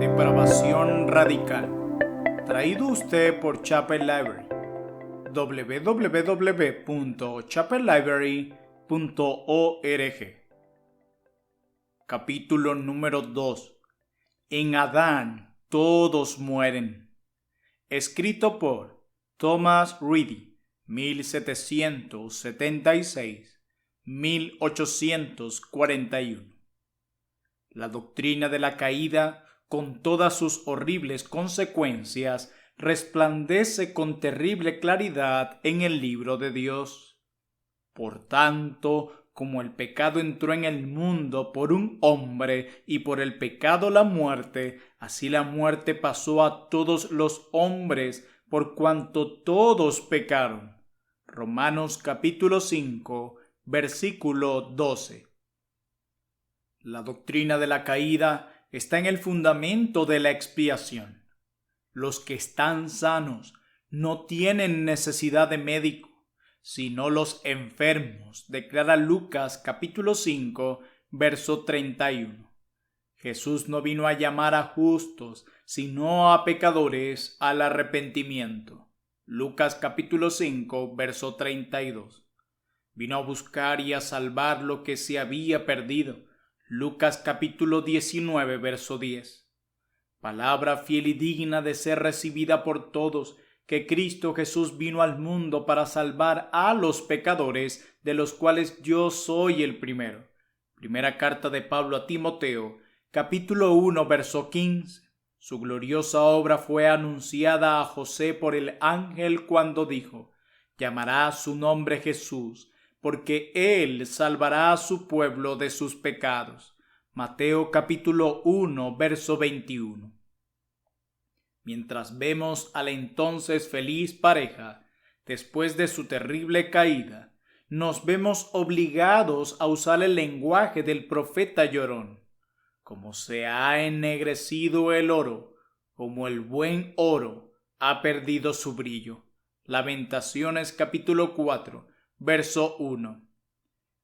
Depravación radical. Traído usted por Chapel Library. www.chapellibrary.org. Capítulo número 2. En Adán todos mueren. Escrito por Thomas Reedy, 1776-1841. La doctrina de la caída, con todas sus horribles consecuencias, resplandece con terrible claridad en el libro de Dios. Por tanto, como el pecado entró en el mundo por un hombre y por el pecado la muerte, así la muerte pasó a todos los hombres por cuanto todos pecaron. Romanos capítulo 5, versículo 12. La doctrina de la caída está en el fundamento de la expiación. Los que están sanos no tienen necesidad de médico, sino los enfermos, declara Lucas capítulo 5, verso 31. Jesús no vino a llamar a justos, sino a pecadores al arrepentimiento. Lucas capítulo 5, verso 32. Vino a buscar y a salvar lo que se había perdido. Lucas capítulo 19, verso 10. Palabra fiel y digna de ser recibida por todos, que Cristo Jesús vino al mundo para salvar a los pecadores, de los cuales yo soy el primero. Primera carta de Pablo a Timoteo, capítulo 1, verso 15. Su gloriosa obra fue anunciada a José por el ángel cuando dijo: llamará su nombre Jesús, porque él salvará a su pueblo de sus pecados. Mateo capítulo 1, verso 21. Mientras vemos a la entonces feliz pareja, después de su terrible caída, nos vemos obligados a usar el lenguaje del profeta llorón. Como se ha ennegrecido el oro, como el buen oro ha perdido su brillo. Lamentaciones capítulo 4, verso 1.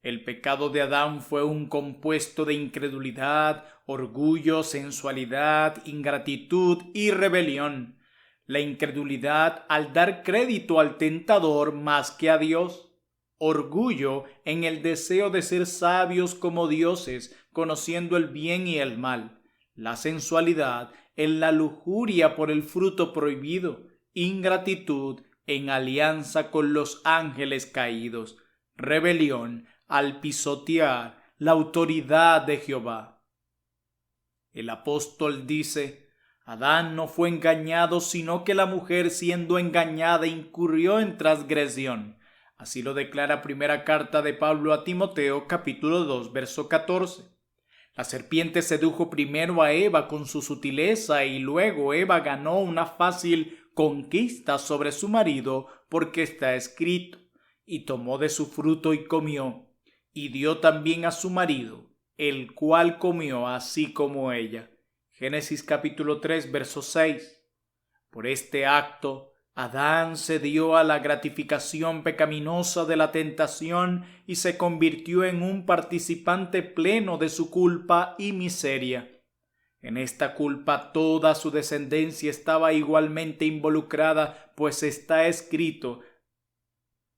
El pecado de Adán fue un compuesto de incredulidad, orgullo, sensualidad, ingratitud y rebelión. La incredulidad al dar crédito al tentador más que a Dios. Orgullo en el deseo de ser sabios como dioses, conociendo el bien y el mal. La sensualidad en la lujuria por el fruto prohibido. Ingratitud en alianza con los ángeles caídos. Rebelión al pisotear la autoridad de Jehová. El apóstol dice: Adán no fue engañado, sino que la mujer, siendo engañada, incurrió en transgresión. Así lo declara primera carta de Pablo a Timoteo, capítulo 2, verso 14. La serpiente sedujo primero a Eva con su sutileza, y luego Eva ganó una fácil conquista sobre su marido, porque está escrito: y tomó de su fruto y comió, y dio también a su marido, el cual comió así como ella. Génesis capítulo 3, verso 6. Por este acto, Adán cedió a la gratificación pecaminosa de la tentación y se convirtió en un participante pleno de su culpa y miseria. En esta culpa toda su descendencia estaba igualmente involucrada, pues está escrito: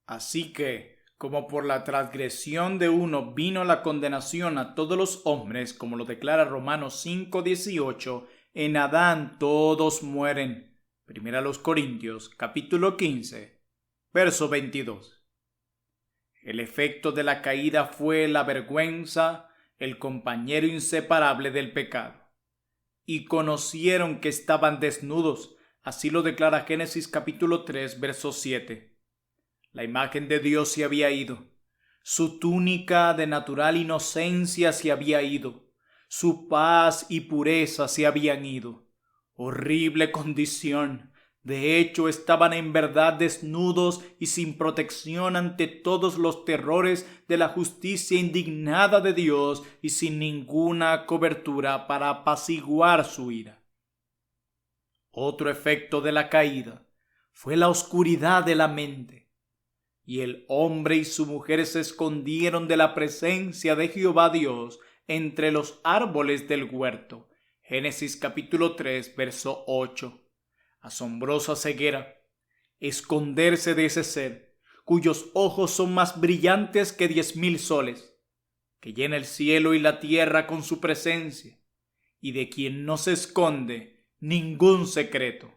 así que, como por la transgresión de uno vino la condenación a todos los hombres, como lo declara Romanos 5:18, en Adán todos mueren. Primera a los Corintios, capítulo 15, verso 22. El efecto de la caída fue la vergüenza, el compañero inseparable del pecado. Y conocieron que estaban desnudos, así lo declara Génesis capítulo 3, verso 7. La imagen de Dios se había ido, su túnica de natural inocencia se había ido, su paz y pureza se habían ido. Horrible condición. De hecho, estaban en verdad desnudos y sin protección ante todos los terrores de la justicia indignada de Dios y sin ninguna cobertura para apaciguar su ira. Otro efecto de la caída fue la oscuridad de la mente. Y el hombre y su mujer se escondieron de la presencia de Jehová Dios entre los árboles del huerto. Génesis capítulo 3, verso 8. Asombrosa ceguera. Esconderse de ese ser, cuyos ojos son más brillantes que 10,000 soles, que llena el cielo y la tierra con su presencia, y de quien no se esconde ningún secreto.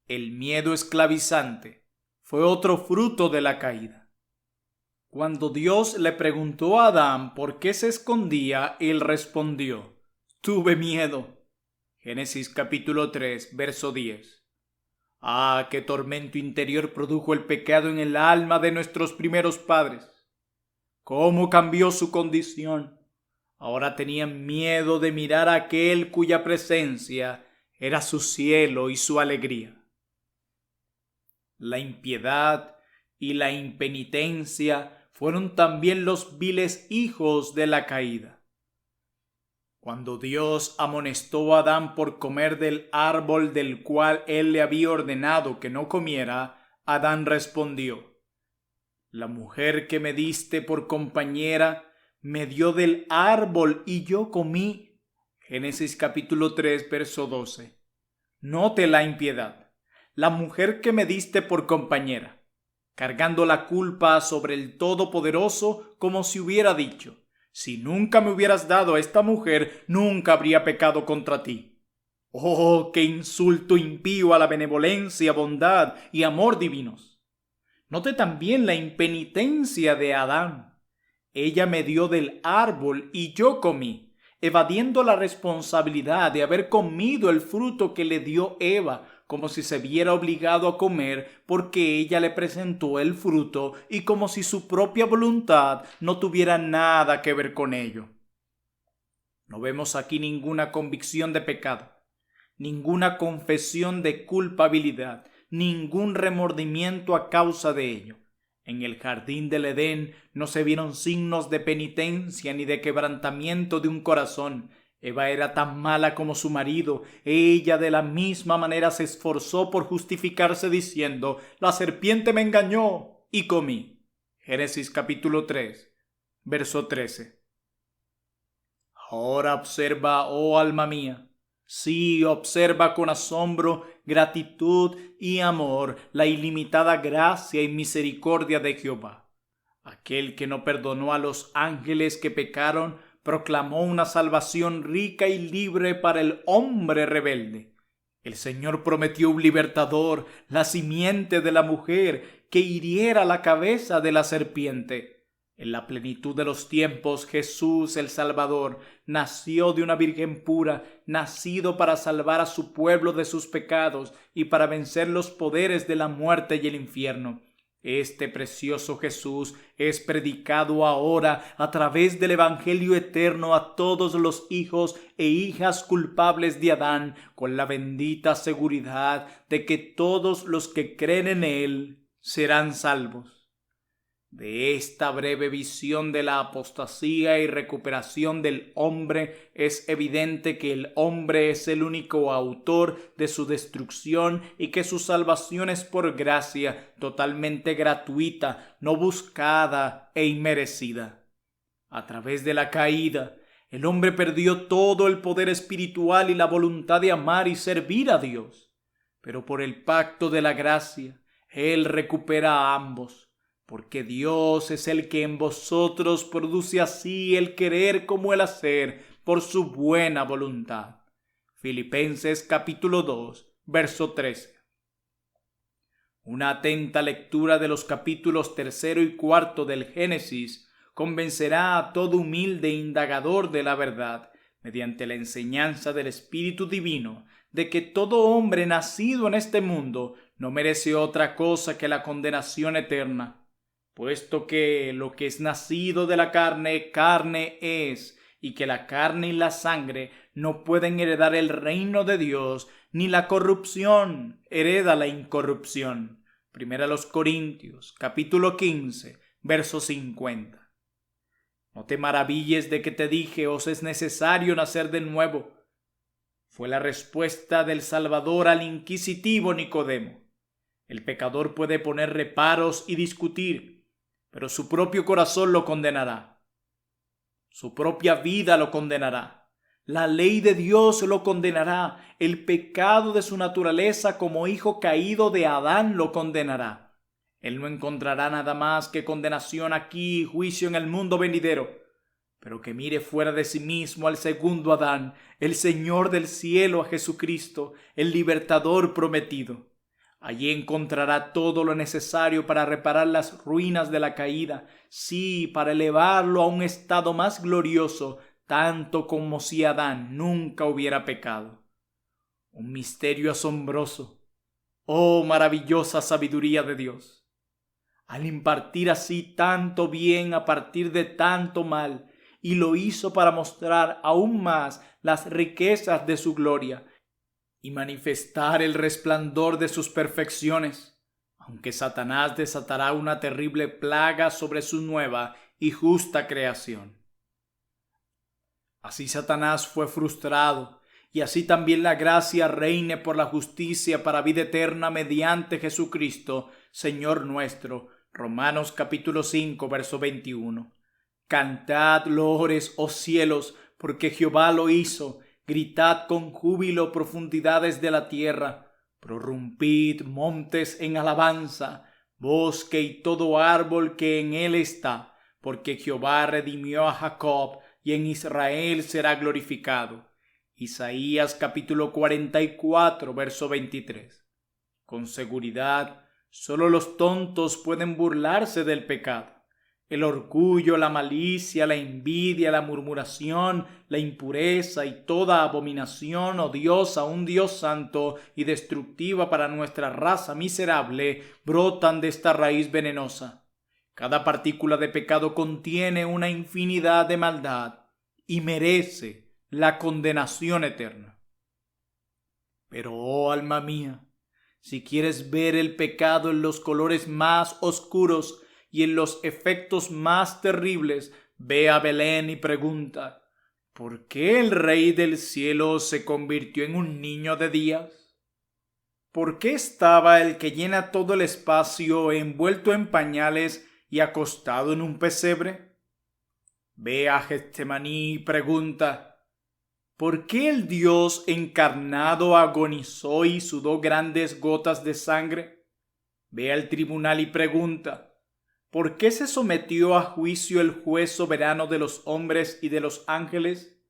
El miedo esclavizante fue otro fruto de la caída. Cuando Dios le preguntó a Adán por qué se escondía, él respondió: tuve miedo. Génesis capítulo 3, verso 10. Ah, qué tormento interior produjo el pecado en el alma de nuestros primeros padres. Cómo cambió su condición. Ahora tenían miedo de mirar a aquel cuya presencia era su cielo y su alegría. La impiedad y la impenitencia fueron también los viles hijos de la caída. Cuando Dios amonestó a Adán por comer del árbol del cual él le había ordenado que no comiera, Adán respondió: la mujer que me diste por compañera me dio del árbol y yo comí. Génesis capítulo 3, verso 12. Note la impiedad. La mujer que me diste por compañera, cargando la culpa sobre el Todopoderoso, como si hubiera dicho: si nunca me hubieras dado a esta mujer, nunca habría pecado contra ti. ¡Oh, qué insulto impío a la benevolencia, bondad y amor divinos! Note también la impenitencia de Adán. Ella me dio del árbol y yo comí, evadiendo la responsabilidad de haber comido el fruto que le dio Eva, como si se viera obligado a comer porque ella le presentó el fruto y como si su propia voluntad no tuviera nada que ver con ello. No vemos aquí ninguna convicción de pecado, ninguna confesión de culpabilidad, ningún remordimiento a causa de ello. En el jardín del Edén no se vieron signos de penitencia ni de quebrantamiento de un corazón. Eva era tan mala como su marido. Ella de la misma manera se esforzó por justificarse diciendo: la serpiente me engañó y comí. Génesis capítulo 3, verso 13. Ahora observa, oh alma mía, sí, observa con asombro, gratitud y amor la ilimitada gracia y misericordia de Jehová. Aquel que no perdonó a los ángeles que pecaron, proclamó una salvación rica y libre para el hombre rebelde. El Señor prometió un libertador, la simiente de la mujer, que hiriera la cabeza de la serpiente. En la plenitud de los tiempos, Jesús el Salvador nació de una virgen pura, nacido para salvar a su pueblo de sus pecados y para vencer los poderes de la muerte y el infierno. Este precioso Jesús es predicado ahora a través del Evangelio eterno a todos los hijos e hijas culpables de Adán, con la bendita seguridad de que todos los que creen en él serán salvos. De esta breve visión de la apostasía y recuperación del hombre es evidente que el hombre es el único autor de su destrucción y que su salvación es por gracia, totalmente gratuita, no buscada e inmerecida. A través de la caída, el hombre perdió todo el poder espiritual y la voluntad de amar y servir a Dios. Pero por el pacto de la gracia, Él recupera a ambos. Porque Dios es el que en vosotros produce así el querer como el hacer por su buena voluntad. Filipenses capítulo 2, verso 13. Una atenta lectura de los capítulos 3 y 4 del Génesis convencerá a todo humilde indagador de la verdad, mediante la enseñanza del Espíritu Divino, de que todo hombre nacido en este mundo no merece otra cosa que la condenación eterna, puesto que lo que es nacido de la carne, carne es, y que la carne y la sangre no pueden heredar el reino de Dios, ni la corrupción hereda la incorrupción. Primera a los Corintios, capítulo 15, verso 50. No te maravilles de que te dije: os es necesario nacer de nuevo. Fue la respuesta del Salvador al inquisitivo Nicodemo. El pecador puede poner reparos y discutir, pero su propio corazón lo condenará. Su propia vida lo condenará. La ley de Dios lo condenará. El pecado de su naturaleza como hijo caído de Adán lo condenará. Él no encontrará nada más que condenación aquí y juicio en el mundo venidero. Pero que mire fuera de sí mismo al segundo Adán, el Señor del cielo, a Jesucristo, el libertador prometido. Allí encontrará todo lo necesario para reparar las ruinas de la caída, sí, para elevarlo a un estado más glorioso, tanto como si Adán nunca hubiera pecado. Un misterio asombroso. Oh, maravillosa sabiduría de Dios. Al impartir así tanto bien a partir de tanto mal, y lo hizo para mostrar aún más las riquezas de su gloria y manifestar el resplandor de sus perfecciones, aunque Satanás desatará una terrible plaga sobre su nueva y justa creación. Así Satanás fue frustrado, y así también la gracia reine por la justicia para vida eterna mediante Jesucristo, Señor nuestro. Romanos capítulo 5, verso 21. Cantad loores, oh cielos, porque Jehová lo hizo. Gritad con júbilo, profundidades de la tierra. Prorrumpid, montes, en alabanza, bosque y todo árbol que en él está, porque Jehová redimió a Jacob, y en Israel será glorificado. Isaías capítulo 44, verso 23. Con seguridad, solo los tontos pueden burlarse del pecado. El orgullo, la malicia, la envidia, la murmuración, la impureza y toda abominación odiosa a un Dios santo y destructiva para nuestra raza miserable brotan de esta raíz venenosa. Cada partícula de pecado contiene una infinidad de maldad y merece la condenación eterna. Pero, oh alma mía, si quieres ver el pecado en los colores más oscuros y en los efectos más terribles, ve a Belén y pregunta: ¿por qué el Rey del cielo se convirtió en un niño de días? ¿Por qué estaba el que llena todo el espacio envuelto en pañales y acostado en un pesebre? Ve a Getsemaní y pregunta: ¿por qué el Dios encarnado agonizó y sudó grandes gotas de sangre? Ve al tribunal y pregunta: ¿por qué se sometió a juicio el juez soberano de los hombres y de los ángeles?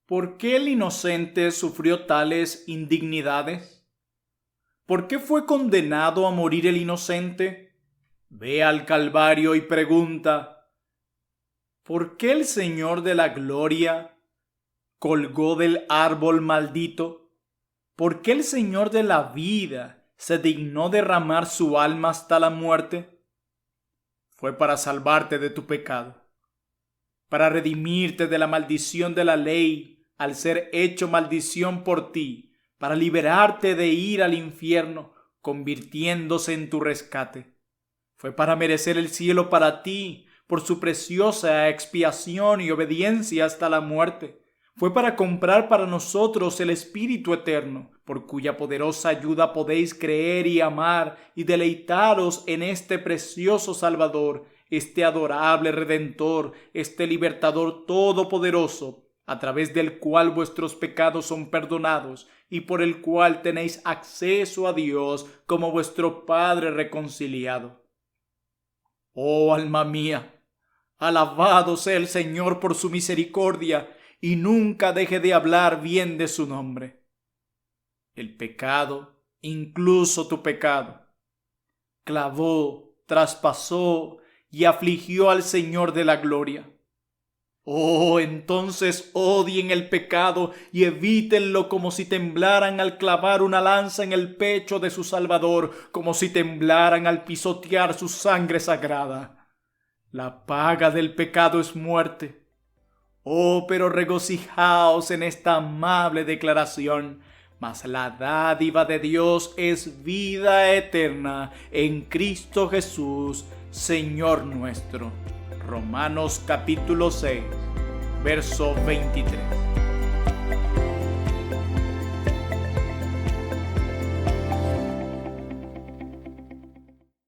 ¿Por qué el inocente sufrió tales indignidades? ¿Por qué fue condenado a morir el inocente? Ve al Calvario y pregunta: ¿por qué el Señor de la gloria colgó del árbol maldito? ¿Por qué el Señor de la vida se dignó derramar su alma hasta la muerte? Fue para salvarte de tu pecado, para redimirte de la maldición de la ley al ser hecho maldición por ti, para liberarte de ir al infierno, convirtiéndose en tu rescate. Fue para merecer el cielo para ti, por su preciosa expiación y obediencia hasta la muerte. Fue para comprar para nosotros el Espíritu eterno, por cuya poderosa ayuda podéis creer y amar y deleitaros en este precioso Salvador, este adorable Redentor, este Libertador todopoderoso, a través del cual vuestros pecados son perdonados y por el cual tenéis acceso a Dios como vuestro Padre reconciliado. Oh alma mía, alabado sea el Señor por su misericordia, y nunca deje de hablar bien de su nombre. El pecado, incluso tu pecado, clavó, traspasó y afligió al Señor de la gloria. Oh, entonces odien el pecado y evítenlo como si temblaran al clavar una lanza en el pecho de su Salvador, como si temblaran al pisotear su sangre sagrada. La paga del pecado es muerte. Oh, pero regocijaos en esta amable declaración, mas la dádiva de Dios es vida eterna en Cristo Jesús, Señor nuestro. Romanos capítulo 6, verso 23.